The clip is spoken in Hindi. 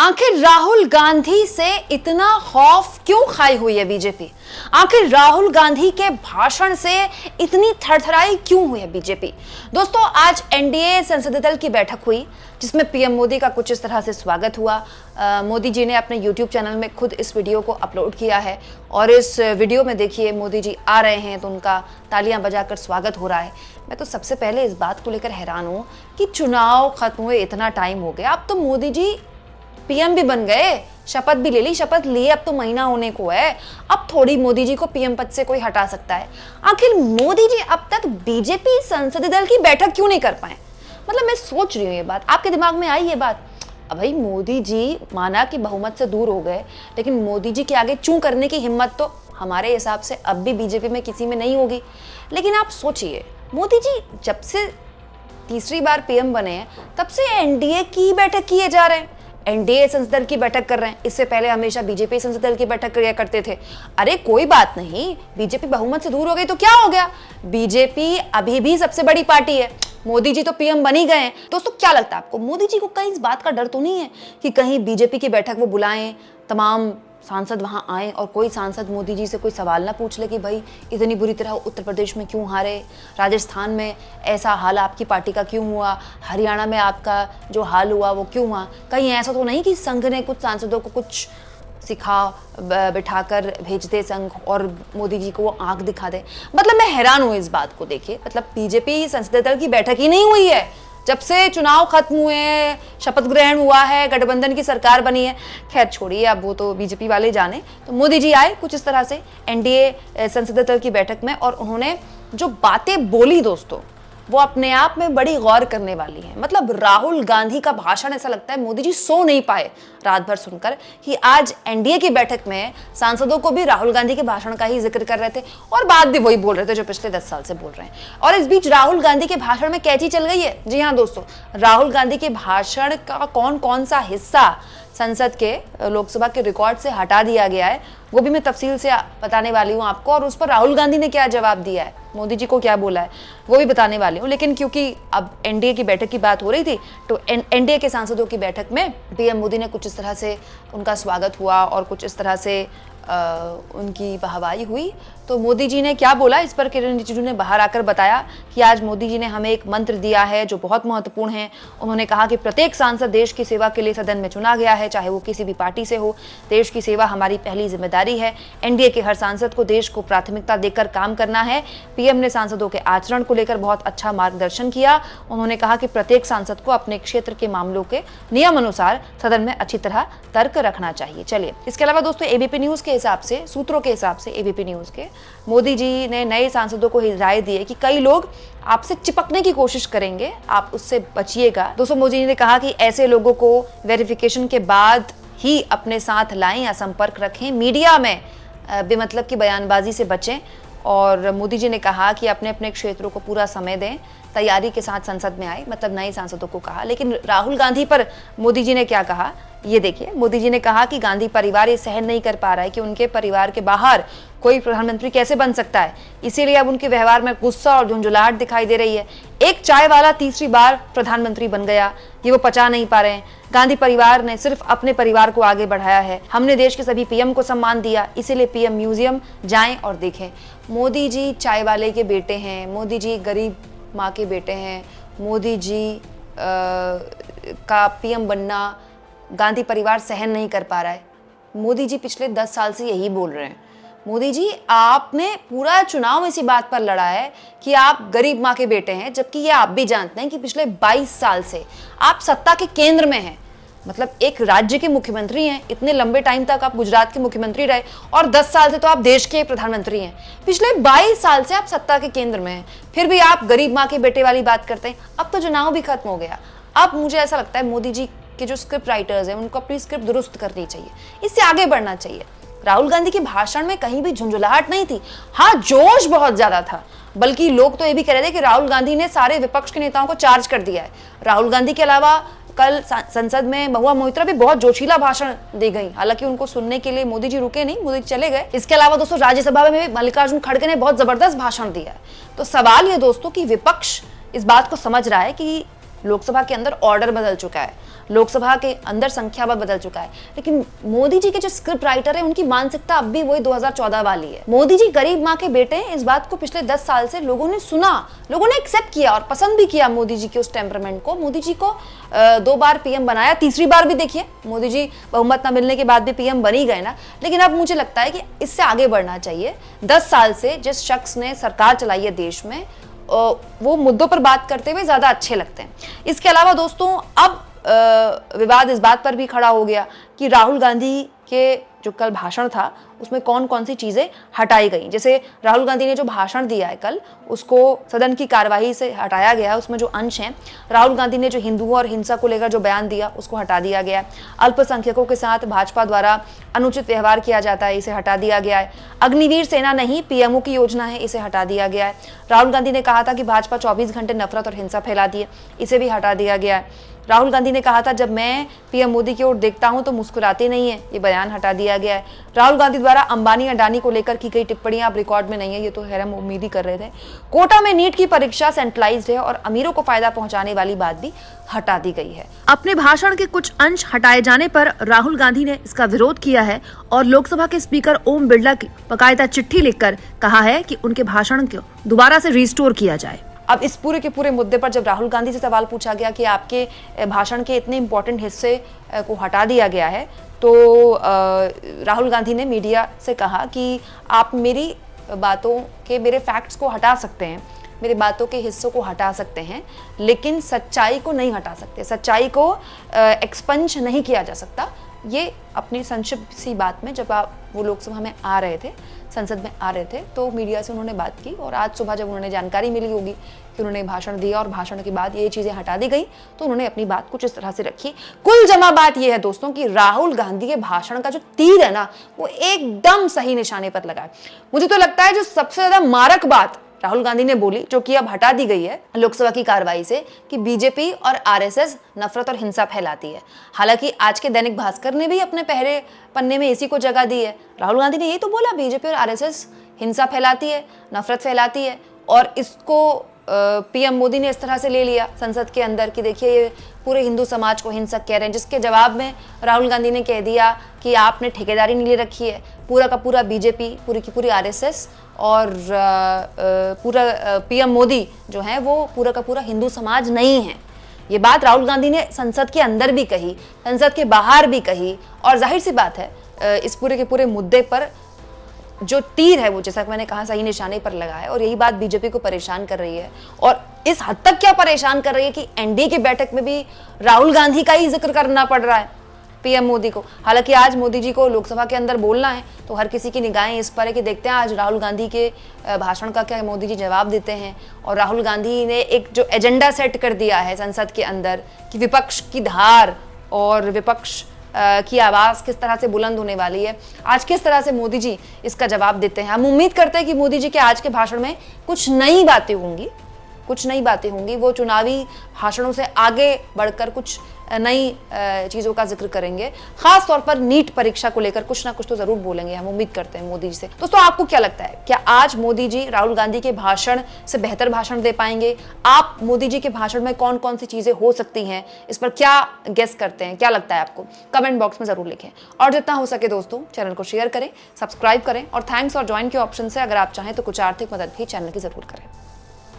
आखिर राहुल गांधी से इतना खौफ क्यों खाई हुई है बीजेपी? आखिर राहुल गांधी के भाषण से इतनी थरथराई क्यों हुई है बीजेपी? दोस्तों, आज एनडीए संसदीय दल की बैठक हुई जिसमें पीएम मोदी का कुछ इस तरह से स्वागत हुआ। मोदी जी ने अपने यूट्यूब चैनल में खुद इस वीडियो को अपलोड किया है और इस वीडियो में देखिए मोदी जी आ रहे हैं तो उनका तालियां बजाकर स्वागत हो रहा है। मैं तो सबसे पहले इस बात को लेकर हैरान हूं कि चुनाव खत्म हुए इतना टाइम हो गया, अब तो मोदी जी पीएम भी बन गए, शपथ भी ले ली, शपथ लिए अब तो महीना होने को है, अब थोड़ी मोदी जी को पीएम पद से कोई हटा सकता है। आखिर मोदी जी अब तक बीजेपी संसदीय दल की बैठक क्यों नहीं कर पाए? मतलब मैं सोच रही हूँ ये बात, आपके दिमाग में आई ये बात? अब भाई मोदी जी माना कि बहुमत से दूर हो गए, लेकिन मोदी जी के आगे चूं करने की हिम्मत तो हमारे हिसाब से अब भी बीजेपी में किसी में नहीं होगी। लेकिन आप सोचिए, मोदी जी जब से तीसरी बार पीएम बने हैं तब से एनडीए की बैठक किए जा रहे हैं, एनडीए संसदीय दल की बैठक कर रहे हैं। इससे पहले हमेशा बीजेपी संसदीय दल की बैठक किया करते थे। अरे कोई बात नहीं, बीजेपी बहुमत से दूर हो गई तो क्या हो गया, बीजेपी अभी भी सबसे बड़ी पार्टी है, मोदी जी तो पीएम बन ही गए हैं। दोस्तों, क्या लगता है आपको, मोदी जी को कहीं इस बात का डर तो नहीं है कि कहीं बीजेपी की बैठक वो बुलाएं, तमाम सांसद वहां आए और कोई सांसद मोदी जी से कोई सवाल ना पूछ ले कि भाई इतनी बुरी तरह उत्तर प्रदेश में क्यों हारे, राजस्थान में ऐसा हाल आपकी पार्टी का क्यों हुआ, हरियाणा में आपका जो हाल हुआ वो क्यों हुआ? कहीं ऐसा तो नहीं कि संघ ने कुछ सांसदों को कुछ सिखा बिठाकर भेज दे संघ और मोदी जी को वो आंख दिखा दे? मतलब मैं हैरान हूँ इस बात को देखे। मतलब बीजेपी संसदीय दल की बैठक ही नहीं हुई है जब से चुनाव खत्म हुए हैं, शपथ ग्रहण हुआ है, गठबंधन की सरकार बनी है। खैर छोड़िए, अब वो तो बीजेपी वाले जाने। तो मोदी जी आए कुछ इस तरह से एनडीए संसदीय दल की बैठक में और उन्होंने जो बातें बोली दोस्तों, वो अपने आप में बड़ी गौर करने वाली है। मतलब राहुल गांधी का भाषण ऐसा लगता है मोदी जी सो नहीं पाए रात भर सुनकर कि आज एनडीए की बैठक में सांसदों को भी राहुल गांधी के भाषण का ही जिक्र कर रहे थे और बात भी वही बोल रहे थे जो पिछले 10 साल से बोल रहे हैं। और इस बीच राहुल गांधी के भाषण में कैची चल गई है। जी हाँ दोस्तों, राहुल गांधी के भाषण का कौन कौन सा हिस्सा संसद के लोकसभा के रिकॉर्ड से हटा दिया गया है वो भी मैं तफसील से बताने वाली हूँ आपको, और उस पर राहुल गांधी ने क्या जवाब दिया है, मोदी जी को क्या बोला है, वो भी बताने वाली हूँ। लेकिन क्योंकि अब एनडीए की बैठक की बात हो रही थी तो एनडीए के सांसदों की बैठक में पीएम मोदी ने कुछ इस तरह से उनका स्वागत हुआ और कुछ इस तरह से उनकी वाहवाही हुई। तो मोदी जी ने क्या बोला इस पर किरण रिजिजू ने बाहर आकर बताया कि आज मोदी जी ने हमें एक मंत्र दिया है जो बहुत महत्वपूर्ण है। उन्होंने कहा कि प्रत्येक सांसद देश की सेवा के लिए सदन में चुना गया है, चाहे वो किसी भी पार्टी से हो। देश की सेवा हमारी पहली जिम्मेदारी है। एनडीए के हर सांसद को देश को प्राथमिकता देकर काम करना है। पीएम ने सांसदों के आचरण को लेकर बहुत अच्छा मार्गदर्शन किया। उन्होंने कहा कि प्रत्येक सांसद को अपने क्षेत्र के मामलों के नियम अनुसार सदन में अच्छी तरह तर्क रखना चाहिए। चलिए, इसके अलावा दोस्तों एबीपी न्यूज के हिसाब से, सूत्रों के हिसाब से एबीपी न्यूज के, मोदी जी ने नए सांसदों को राय दी है कि कई लोग आपसे चिपकने की कोशिश करेंगे, आप उससे बचिएगा। दोस्तों, मोदी जी ने कहा कि ऐसे लोगों को वेरिफिकेशन के बाद ही अपने साथ लाएं या संपर्क रखें, मीडिया में बेमतलब की बयानबाजी से बचें। और मोदी जी ने कहा कि अपने अपने क्षेत्रों को पूरा समय दें, तैयारी के साथ संसद में आए, मतलब नए सांसदों को कहा। लेकिन राहुल गांधी पर मोदी जी ने क्या कहा, ये देखिए। मोदी जी ने कहा कि गांधी परिवार ये सहन नहीं कर पा रहा है कि उनके परिवार के बाहर कोई प्रधानमंत्री कैसे बन सकता है, इसीलिए अब उनके व्यवहार में गुस्सा और झुंझुलाहट दिखाई दे रही है। एक चाय वाला तीसरी बार प्रधानमंत्री बन गया, ये वो पचा नहीं पा रहे हैं। गांधी परिवार ने सिर्फ अपने परिवार को आगे बढ़ाया है। हमने देश के सभी पीएम को सम्मान दिया, इसीलिए पीएम म्यूजियम जाएं और देखें। मोदी जी चाय वाले के बेटे हैं, मोदी जी गरीब माँ के बेटे हैं, मोदी जी का पीएम बनना गांधी परिवार सहन नहीं कर पा रहा है। मोदी जी पिछले 10 साल से यही बोल रहे हैं। मोदी जी, आपने पूरा चुनाव इसी बात पर लड़ा है कि आप गरीब माँ के बेटे हैं, जबकि ये आप भी जानते हैं कि पिछले 22 साल से आप सत्ता के केंद्र में हैं। मतलब एक राज्य के मुख्यमंत्री हैं, इतने लंबे टाइम तक आप गुजरात के मुख्यमंत्री रहे और 10 साल से तो आप देश के प्रधानमंत्री हैं। पिछले 22 साल से आप सत्ता के केंद्र में हैं, फिर भी आप गरीब माँ के बेटे वाली बात करते हैं। अब तो चुनाव भी खत्म हो गया, अब मुझे ऐसा लगता है मोदी जी के जो स्क्रिप्ट राइटर्स हैं उनको अपनी स्क्रिप्ट दुरुस्त करनी चाहिए, इससे आगे बढ़ना चाहिए। राहुल गांधी के भाषण में कहीं भी झुंझुलाहट नहीं थी, हाँ जोश बहुत ज्यादा था। बल्कि लोग तो ये भी कह रहे थे कि राहुल गांधी ने सारे विपक्ष के नेताओं को चार्ज कर दिया है। राहुल गांधी के अलावा कल संसद में महुआ मोइत्रा भी बहुत जोशीला भाषण दे गई, हालांकि उनको सुनने के लिए मोदी जी रुके नहीं, मोदी जी चले गए। इसके अलावा दोस्तों राज्यसभा में भी मल्लिकार्जुन खड़गे ने बहुत जबरदस्त भाषण दिया है। तो सवाल ये दोस्तों कि विपक्ष इस बात को समझ रहा है कि लोकसभा के अंदर ऑर्डर बदल चुका है, लोकसभा के अंदर संख्या बल बदल चुका है, लेकिन मोदी जी के जो स्क्रिप्ट राइटर है उनकी मानसिकता अब भी वही 2014 वाली है। मोदी जी गरीब माँ के बेटे हैं, इस बात को पिछले 10 साल से लोगों ने सुना, लोगों ने एक्सेप्ट किया और पसंद भी किया मोदी जी के उस टेम्परामेंट को। मोदी जी को 2 बार पीएम बनाया, तीसरी बार भी देखिए मोदी जी बहुमत न मिलने के बाद भी पीएम बन ही गए ना। लेकिन अब मुझे लगता है कि इससे आगे बढ़ना चाहिए। 10 साल से जिस शख्स ने सरकार चलाई है देश में, वो मुद्दों पर बात करते हुए ज्यादा अच्छे लगते हैं। इसके अलावा दोस्तों अब विवाद इस बात पर भी खड़ा हो गया कि राहुल गांधी के जो कल भाषण था उसमें कौन कौन सी चीजें हटाई गई। जैसे राहुल गांधी ने जो भाषण दिया है कल, उसको सदन की कार्यवाही से हटाया गया है। उसमें जो अंश हैं, राहुल गांधी ने जो हिंदुओं और हिंसा को लेकर जो बयान दिया उसको हटा दिया गया है। अल्पसंख्यकों के साथ भाजपा द्वारा अनुचित व्यवहार किया जाता है, इसे हटा दिया गया है। अग्निवीर सेना नहीं, पीएमओ की योजना है, इसे हटा दिया गया है। राहुल गांधी ने कहा था कि भाजपा 24 घंटे नफरत और हिंसा फैलाती है, इसे भी हटा दिया गया है। राहुल गांधी ने कहा था जब मैं पीएम मोदी की ओर देखता हूं तो मुस्कुराते नहीं है, ये बयान हटा दिया गया है। राहुल गांधी द्वारा अंबानी अडानी को लेकर की गई टिप्पणियां अब रिकॉर्ड में नहीं है, ये तो खैर हम उम्मीद ही कर रहे थे। कोटा में नीट की परीक्षा सेंट्रलाइज्ड है और अमीरों को फायदा पहुंचाने वाली बात भी हटा दी गई है। अपने भाषण के कुछ अंश हटाए जाने पर राहुल गांधी ने इसका विरोध किया है और लोकसभा के स्पीकर ओम बिरला की बाकायदा चिट्ठी लिखकर कहा है कि उनके भाषण को दोबारा से रिस्टोर किया जाए। अब इस पूरे के पूरे मुद्दे पर जब राहुल गांधी से सवाल पूछा गया कि आपके भाषण के इतने इंपॉर्टेंट हिस्से को हटा दिया गया है, तो राहुल गांधी ने मीडिया से कहा कि आप मेरी बातों के, मेरे फैक्ट्स को हटा सकते हैं, मेरी बातों के हिस्सों को हटा सकते हैं, लेकिन सच्चाई को नहीं हटा सकते, सच्चाई को एक्सपंज नहीं किया जा सकता। ये अपनी संक्षिप्त सी बात में जब वो लोकसभा में आ रहे थे, संसद में आ रहे थे, तो मीडिया से उन्होंने बात की और आज सुबह जब उन्होंने जानकारी मिली होगी कि उन्होंने भाषण दिया और भाषण के बाद ये चीजें हटा दी गई, तो उन्होंने अपनी बात कुछ इस तरह से रखी। कुल जमा बात यह है दोस्तों कि राहुल गांधी के भाषण का जो तीर है ना, वो एकदम सही निशाने पर लगा है। मुझे तो लगता है जो सबसे ज्यादा मारक बात राहुल गांधी ने बोली, जो कि अब हटा दी गई है लोकसभा की कार्रवाई से, कि बीजेपी और आरएसएस नफरत और हिंसा फैलाती है। हालांकि आज के दैनिक भास्कर ने भी अपने पहले पन्ने में इसी को जगह दी है। राहुल गांधी ने यही तो बोला, बीजेपी और आरएसएस हिंसा फैलाती है, नफरत फैलाती है, और इसको पीएम मोदी ने इस तरह से ले लिया संसद के अंदर कि देखिए ये पूरे हिंदू समाज को हिंसक कह रहे हैं, जिसके जवाब में राहुल गांधी ने कह दिया कि आपने ठेकेदारी नहीं ले रखी है, पूरा का पूरा बीजेपी, पूरी की पूरी आरएसएस और पूरा पीएम मोदी जो है वो पूरा का पूरा हिंदू समाज नहीं है। ये बात राहुल गांधी ने संसद के अंदर भी कही, संसद के बाहर भी कही, और जाहिर सी बात है इस पूरे के पूरे मुद्दे पर जो तीर है वो, जैसा कि मैंने कहा, सही निशाने पर लगा है। और यही बात बीजेपी को परेशान कर रही है, और इस हद तक क्या परेशान कर रही है कि एनडीए की बैठक में भी राहुल गांधी का ही जिक्र करना पड़ रहा है पीएम मोदी को। हालांकि आज मोदी जी को लोकसभा के अंदर बोलना है, तो हर किसी की निगाहें इस पर है कि देखते हैं आज राहुल गांधी के भाषण का क्या मोदी जी जवाब देते हैं। और राहुल गांधी ने एक जो एजेंडा सेट कर दिया है संसद के अंदर कि विपक्ष की धार और विपक्ष की आवाज किस तरह से बुलंद होने वाली है, आज किस तरह से मोदी जी इसका जवाब देते हैं। हम उम्मीद करते हैं कि मोदी जी के आज के भाषण में कुछ नई बातें होंगी, कुछ नई बातें होंगी। वो चुनावी भाषणों से आगे बढ़कर कुछ नई चीज़ों का जिक्र करेंगे, खास तौर पर नीट परीक्षा को लेकर कुछ ना कुछ तो जरूर बोलेंगे, हम उम्मीद करते हैं मोदी जी से। दोस्तों आपको क्या लगता है, क्या आज मोदी जी राहुल गांधी के भाषण से बेहतर भाषण दे पाएंगे? आप मोदी जी के भाषण में कौन कौन सी चीजें हो सकती हैं, इस पर क्या गेस करते हैं, क्या लगता है आपको? कमेंट बॉक्स में जरूर लिखें, और जितना हो सके दोस्तों चैनल को शेयर करें, सब्सक्राइब करें, और थैंक्स और ज्वाइन के ऑप्शन से अगर आप चाहें तो कुछ आर्थिक मदद भी चैनल की जरूर करें।